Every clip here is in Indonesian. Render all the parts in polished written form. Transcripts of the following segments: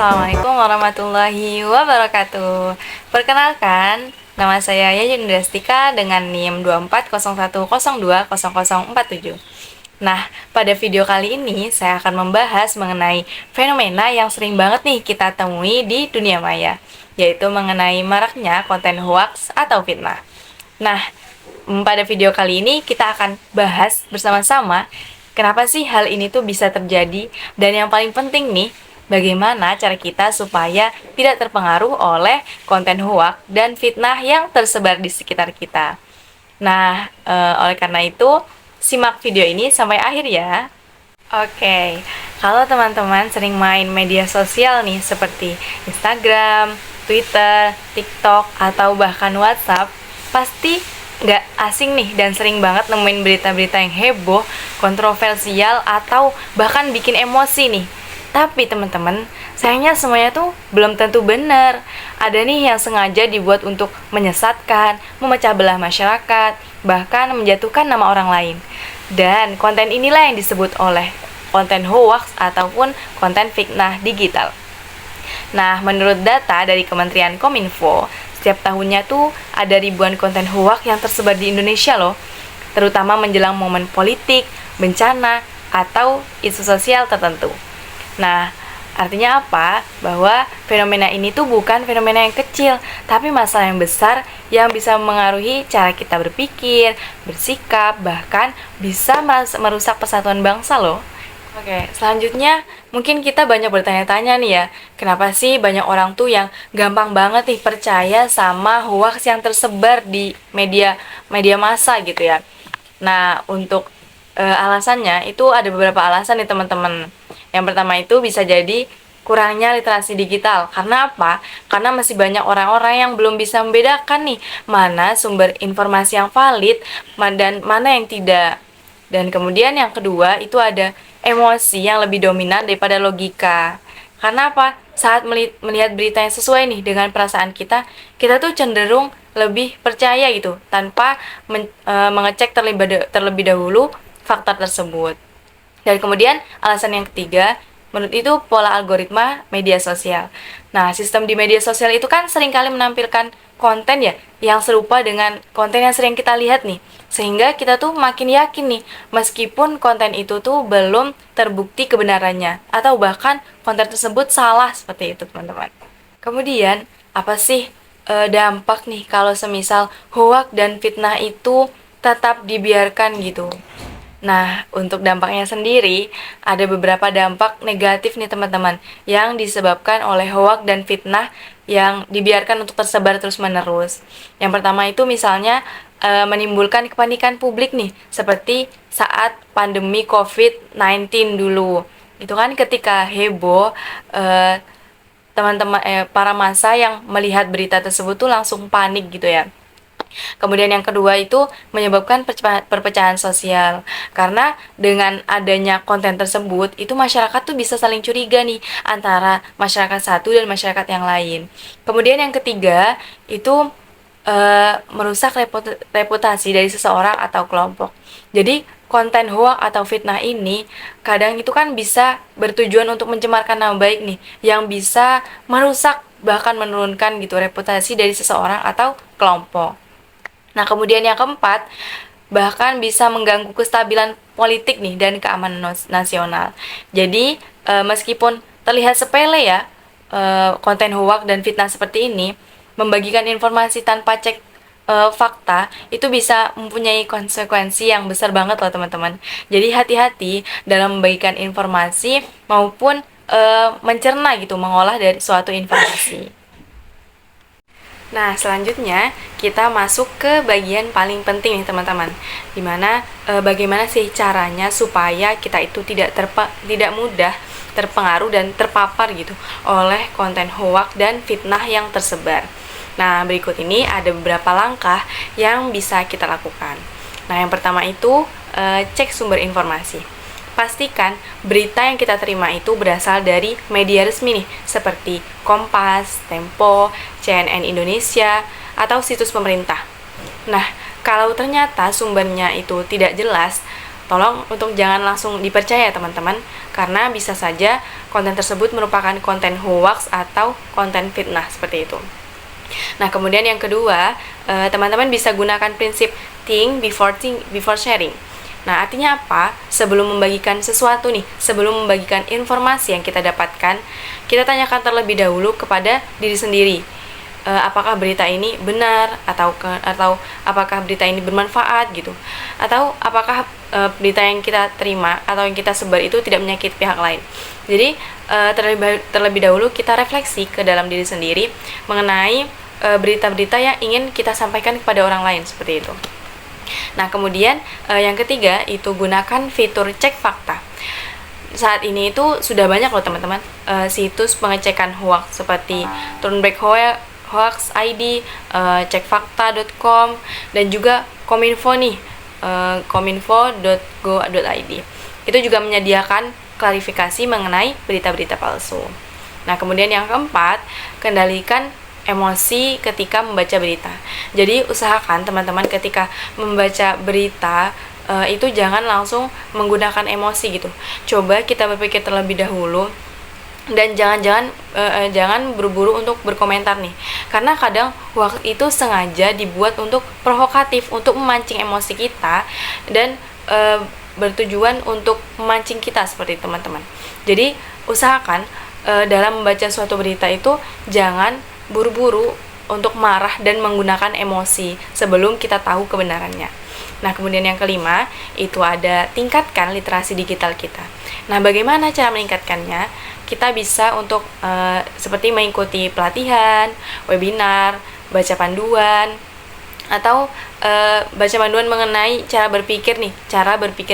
Assalamualaikum warahmatullahi wabarakatuh. Perkenalkan, nama saya Yayun Destika dengan NIM 2401020047. Nah, pada video kali ini saya akan membahas mengenai fenomena yang sering banget nih kita temui di dunia maya, yaitu mengenai maraknya konten hoax atau fitnah. Nah, pada video kali ini kita akan bahas bersama-sama kenapa sih hal ini tuh bisa terjadi, dan yang paling penting nih, bagaimana cara kita supaya tidak terpengaruh oleh konten hoak dan fitnah yang tersebar di sekitar kita. Nah, oleh karena itu, simak video ini sampai akhir ya. Oke, kalau teman-teman sering main media sosial nih seperti Instagram, Twitter, TikTok, atau bahkan WhatsApp, pasti nggak asing nih dan sering banget nemuin berita-berita yang heboh, kontroversial, atau bahkan bikin emosi nih. Tapi teman-teman, sayangnya semuanya tuh belum tentu benar. Ada nih yang sengaja dibuat untuk menyesatkan, memecah belah masyarakat, bahkan menjatuhkan nama orang lain. Dan konten inilah yang disebut oleh konten hoax ataupun konten fitnah digital. Nah, menurut data dari Kementerian Kominfo, setiap tahunnya tuh ada ribuan konten hoax yang tersebar di Indonesia loh, terutama menjelang momen politik, bencana, atau isu sosial tertentu. Nah, artinya apa? Bahwa fenomena ini tuh bukan fenomena yang kecil, tapi masalah yang besar yang bisa mengaruhi cara kita berpikir, bersikap, bahkan bisa merusak persatuan bangsa loh. Oke, selanjutnya mungkin kita banyak bertanya-tanya nih ya, kenapa sih banyak orang tuh yang gampang banget nih percaya sama hoax yang tersebar di media massa gitu ya. Nah, untuk alasannya itu ada beberapa alasan nih teman-teman. Yang pertama itu bisa jadi kurangnya literasi digital. Karena apa? Karena masih banyak orang-orang yang belum bisa membedakan nih mana sumber informasi yang valid dan mana yang tidak. Dan kemudian yang kedua itu ada emosi yang lebih dominan daripada logika. Karena apa? Saat melihat berita yang sesuai nih dengan perasaan kita, kita tuh cenderung lebih percaya gitu tanpa mengecek terlebih dahulu fakta tersebut. Dan kemudian alasan yang ketiga, menurut itu pola algoritma media sosial. Nah, sistem di media sosial itu kan seringkali menampilkan konten ya yang serupa dengan konten yang sering kita lihat nih. Sehingga kita tuh makin yakin nih, meskipun konten itu tuh belum terbukti kebenarannya atau bahkan konten tersebut salah seperti itu, teman-teman. Kemudian, apa sih dampak nih kalau semisal hoak dan fitnah itu tetap dibiarkan gitu? Nah, untuk dampaknya sendiri, ada beberapa dampak negatif nih teman-teman, yang disebabkan oleh hoak dan fitnah yang dibiarkan untuk tersebar terus-menerus. Yang pertama itu misalnya menimbulkan kepanikan publik nih, seperti saat pandemi COVID-19 dulu. Itu kan ketika heboh, teman-teman para massa yang melihat berita tersebut tuh langsung panik gitu ya. Kemudian yang kedua itu menyebabkan perpecahan sosial. Karena dengan adanya konten tersebut, itu masyarakat tuh bisa saling curiga nih antara masyarakat satu dan masyarakat yang lain. Kemudian yang ketiga itu merusak reputasi dari seseorang atau kelompok. Jadi konten hoax atau fitnah ini kadang itu kan bisa bertujuan untuk mencemarkan nama baik nih, yang bisa merusak bahkan menurunkan gitu reputasi dari seseorang atau kelompok. Nah, kemudian yang keempat, bahkan bisa mengganggu kestabilan politik nih dan keamanan nasional. Jadi, meskipun terlihat sepele ya, konten hoax dan fitnah seperti ini, membagikan informasi tanpa cek fakta, itu bisa mempunyai konsekuensi yang besar banget loh teman-teman. Jadi hati-hati dalam membagikan informasi maupun mencerna gitu, mengolah dari suatu informasi. Nah, selanjutnya kita masuk ke bagian paling penting nih teman-teman, dimana bagaimana sih caranya supaya kita itu tidak mudah terpengaruh dan terpapar gitu oleh konten hoax dan fitnah yang tersebar. Nah, berikut ini ada beberapa langkah yang bisa kita lakukan. Nah, yang pertama itu cek sumber informasi. Pastikan berita yang kita terima itu berasal dari media resmi nih, seperti Kompas, Tempo, CNN Indonesia, atau situs pemerintah. Nah, kalau ternyata sumbernya itu tidak jelas, tolong untuk jangan langsung dipercaya teman-teman, karena bisa saja konten tersebut merupakan konten hoax atau konten fitnah seperti itu. Nah, kemudian yang kedua, teman-teman bisa gunakan prinsip think before sharing. Nah, artinya apa? Sebelum membagikan sesuatu nih, sebelum membagikan informasi yang kita dapatkan, kita tanyakan terlebih dahulu kepada diri sendiri. Apakah berita ini benar atau apakah berita ini bermanfaat gitu. Atau apakah berita yang kita terima atau yang kita sebar itu tidak menyakiti pihak lain. Jadi, terlebih dahulu kita refleksi ke dalam diri sendiri mengenai berita-berita yang ingin kita sampaikan kepada orang lain seperti itu. Nah, kemudian yang ketiga itu gunakan fitur cek fakta. Saat ini itu sudah banyak loh teman-teman situs pengecekan hoax seperti Turnback Hoax ID, cekfakta.com, dan juga Kominfo nih, kominfo.go.id. Itu juga menyediakan klarifikasi mengenai berita-berita palsu. Nah, kemudian yang keempat, kendalikan emosi ketika membaca berita. Jadi usahakan teman-teman ketika membaca berita itu jangan langsung menggunakan emosi gitu. Coba kita berpikir terlebih dahulu dan jangan buru-buru untuk berkomentar nih. Karena kadang hoax itu sengaja dibuat untuk provokatif, untuk memancing emosi kita dan bertujuan untuk memancing kita seperti teman-teman. Jadi usahakan dalam membaca suatu berita itu jangan buru-buru untuk marah dan menggunakan emosi sebelum kita tahu kebenarannya. Nah, kemudian yang kelima, itu ada tingkatkan literasi digital kita. Nah, bagaimana cara meningkatkannya? Kita bisa untuk seperti mengikuti pelatihan, webinar, baca panduan, atau baca panduan mengenai cara berpikir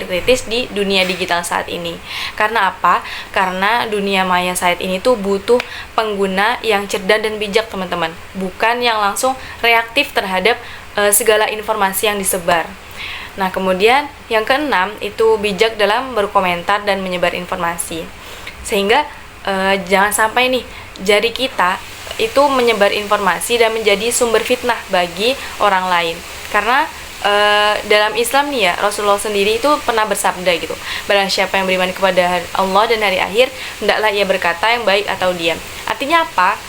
kritis di dunia digital saat ini. Karena apa? Karena dunia maya saat ini tuh butuh pengguna yang cerdas dan bijak teman-teman, bukan yang langsung reaktif terhadap segala informasi yang disebar. Nah, kemudian yang keenam itu bijak dalam berkomentar dan menyebar informasi, sehingga jangan sampai nih jari kita itu menyebar informasi dan menjadi sumber fitnah bagi orang lain. Karena dalam Islam nih ya, Rasulullah sendiri itu pernah bersabda gitu, barang siapa yang beriman kepada Allah dan hari akhir, hendaklah ia berkata yang baik atau diam. Artinya apa?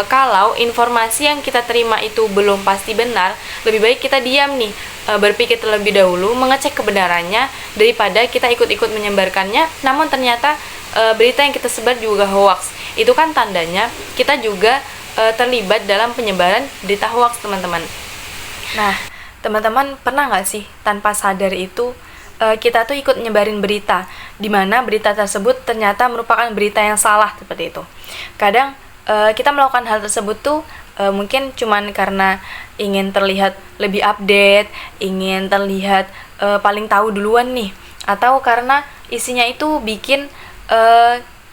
Kalau informasi yang kita terima itu belum pasti benar, lebih baik kita diam nih, berpikir terlebih dahulu, mengecek kebenarannya daripada kita ikut-ikut menyebarkannya, namun ternyata berita yang kita sebar juga hoax. Itu kan tandanya kita juga terlibat dalam penyebaran berita hoax, teman-teman. Nah, teman-teman pernah nggak sih tanpa sadar itu kita tuh ikut nyebarin berita, di mana berita tersebut ternyata merupakan berita yang salah seperti itu. Kadang kita melakukan hal tersebut tuh mungkin cuman karena ingin terlihat lebih update, ingin terlihat paling tahu duluan nih, atau karena isinya itu bikin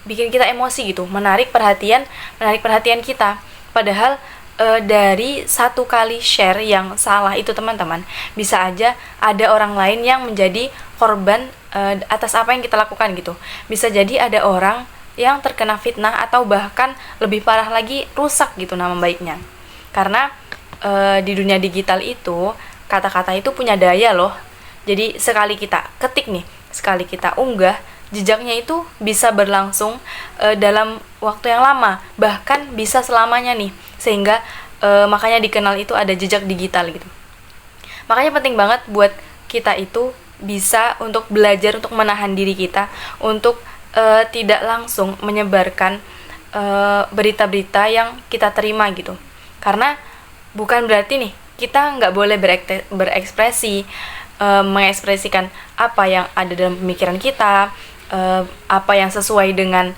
kita emosi gitu, menarik perhatian kita. Padahal dari satu kali share yang salah itu teman-teman, bisa aja ada orang lain yang menjadi korban atas apa yang kita lakukan gitu. Bisa jadi ada orang yang terkena fitnah atau bahkan lebih parah lagi rusak gitu nama baiknya. Karena di dunia digital itu kata-kata itu punya daya loh. Jadi sekali kita ketik nih, sekali kita unggah, jejaknya itu bisa berlangsung dalam waktu yang lama, bahkan bisa selamanya nih. Sehingga makanya dikenal itu ada jejak digital gitu. Makanya penting banget buat kita itu bisa untuk belajar untuk menahan diri kita untuk tidak langsung menyebarkan berita-berita yang kita terima gitu. Karena bukan berarti nih kita nggak boleh berekspresi, mengekspresikan apa yang ada dalam pemikiran kita, apa yang sesuai dengan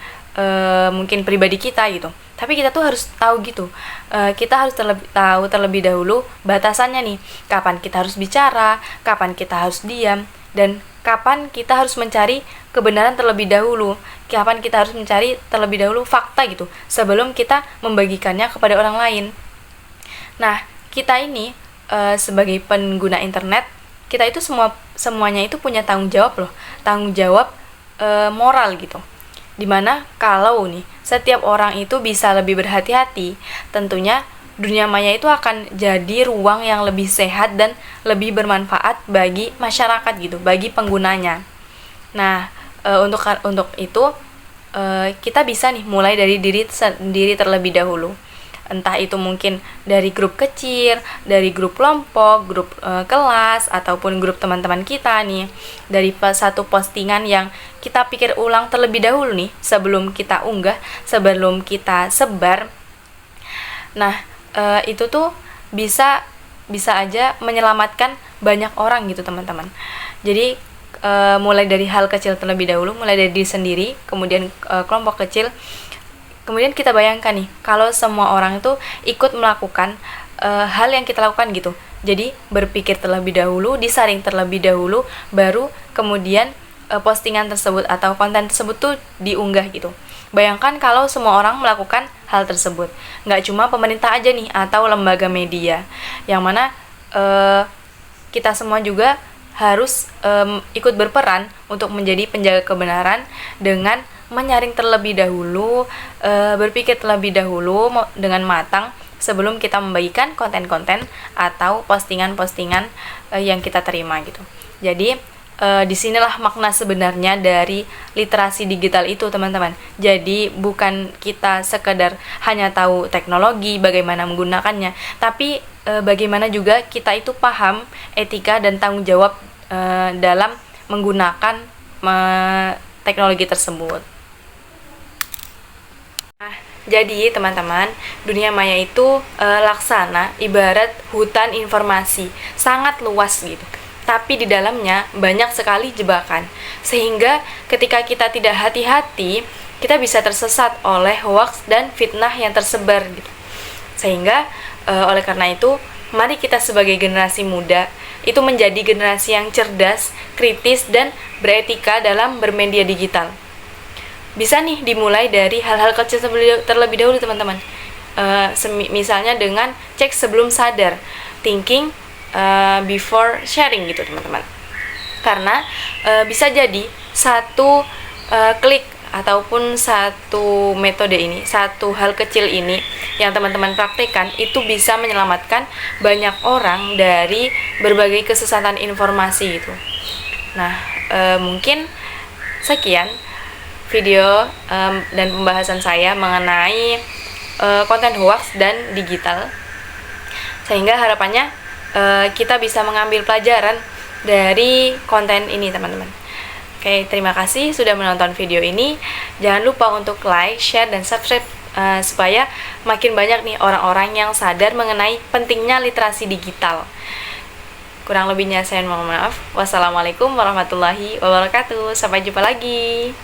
mungkin pribadi kita gitu. Tapi kita tuh harus tahu gitu, kita harus tahu terlebih dahulu batasannya nih, kapan kita harus bicara, kapan kita harus diam, dan kapan kita harus mencari kebenaran terlebih dahulu, kapan kita harus mencari terlebih dahulu fakta gitu, sebelum kita membagikannya kepada orang lain. Nah, kita ini sebagai pengguna internet, kita itu semuanya itu punya tanggung jawab loh, tanggung jawab moral gitu. Dimana kalau nih setiap orang itu bisa lebih berhati-hati, tentunya dunia maya itu akan jadi ruang yang lebih sehat dan lebih bermanfaat bagi masyarakat gitu, bagi penggunanya. Nah, Untuk itu kita bisa nih mulai dari diri sendiri terlebih dahulu. Entah itu mungkin dari grup kecil, dari grup kelompok, grup kelas, ataupun grup teman-teman kita nih. Dari satu postingan yang kita pikir ulang terlebih dahulu nih sebelum kita unggah, sebelum kita sebar. Nah, itu tuh bisa aja menyelamatkan banyak orang gitu teman-teman. Jadi mulai dari hal kecil terlebih dahulu, mulai dari diri sendiri, kemudian kelompok kecil. Kemudian kita bayangkan nih, kalau semua orang itu ikut melakukan hal yang kita lakukan gitu. Jadi berpikir terlebih dahulu, disaring terlebih dahulu, baru kemudian postingan tersebut atau konten tersebut tuh diunggah gitu. Bayangkan kalau semua orang melakukan hal tersebut. Nggak cuma pemerintah aja nih, atau lembaga media. Yang mana kita semua juga harus ikut berperan untuk menjadi penjaga kebenaran dengan menyaring terlebih dahulu, berpikir terlebih dahulu dengan matang sebelum kita membagikan konten-konten atau postingan-postingan yang kita terima gitu. Jadi disinilah makna sebenarnya dari literasi digital itu teman-teman. Jadi bukan kita sekedar hanya tahu teknologi, bagaimana menggunakannya, tapi bagaimana juga kita itu paham etika dan tanggung jawab dalam menggunakan teknologi tersebut. Jadi teman-teman, dunia maya itu laksana ibarat hutan informasi, sangat luas gitu. Tapi di dalamnya banyak sekali jebakan. Sehingga ketika kita tidak hati-hati, kita bisa tersesat oleh hoaks dan fitnah yang tersebar gitu. Sehingga oleh karena itu, mari kita sebagai generasi muda itu menjadi generasi yang cerdas, kritis, dan beretika dalam bermedia digital. Bisa nih dimulai dari hal-hal kecil terlebih dahulu teman-teman. Misalnya dengan cek sebelum sadar, thinking before sharing gitu teman-teman. Karena bisa jadi satu klik ataupun satu metode ini, satu hal kecil ini yang teman-teman praktekkan itu bisa menyelamatkan banyak orang dari berbagai kesesatan informasi itu. Nah, mungkin sekian video dan pembahasan saya mengenai konten hoax dan digital, sehingga harapannya kita bisa mengambil pelajaran dari konten ini teman-teman. Oke, terima kasih sudah menonton video ini. Jangan lupa untuk like, share, dan subscribe supaya makin banyak nih orang-orang yang sadar mengenai pentingnya literasi digital. Kurang lebihnya saya mohon maaf. Wassalamualaikum warahmatullahi wabarakatuh. Sampai jumpa lagi.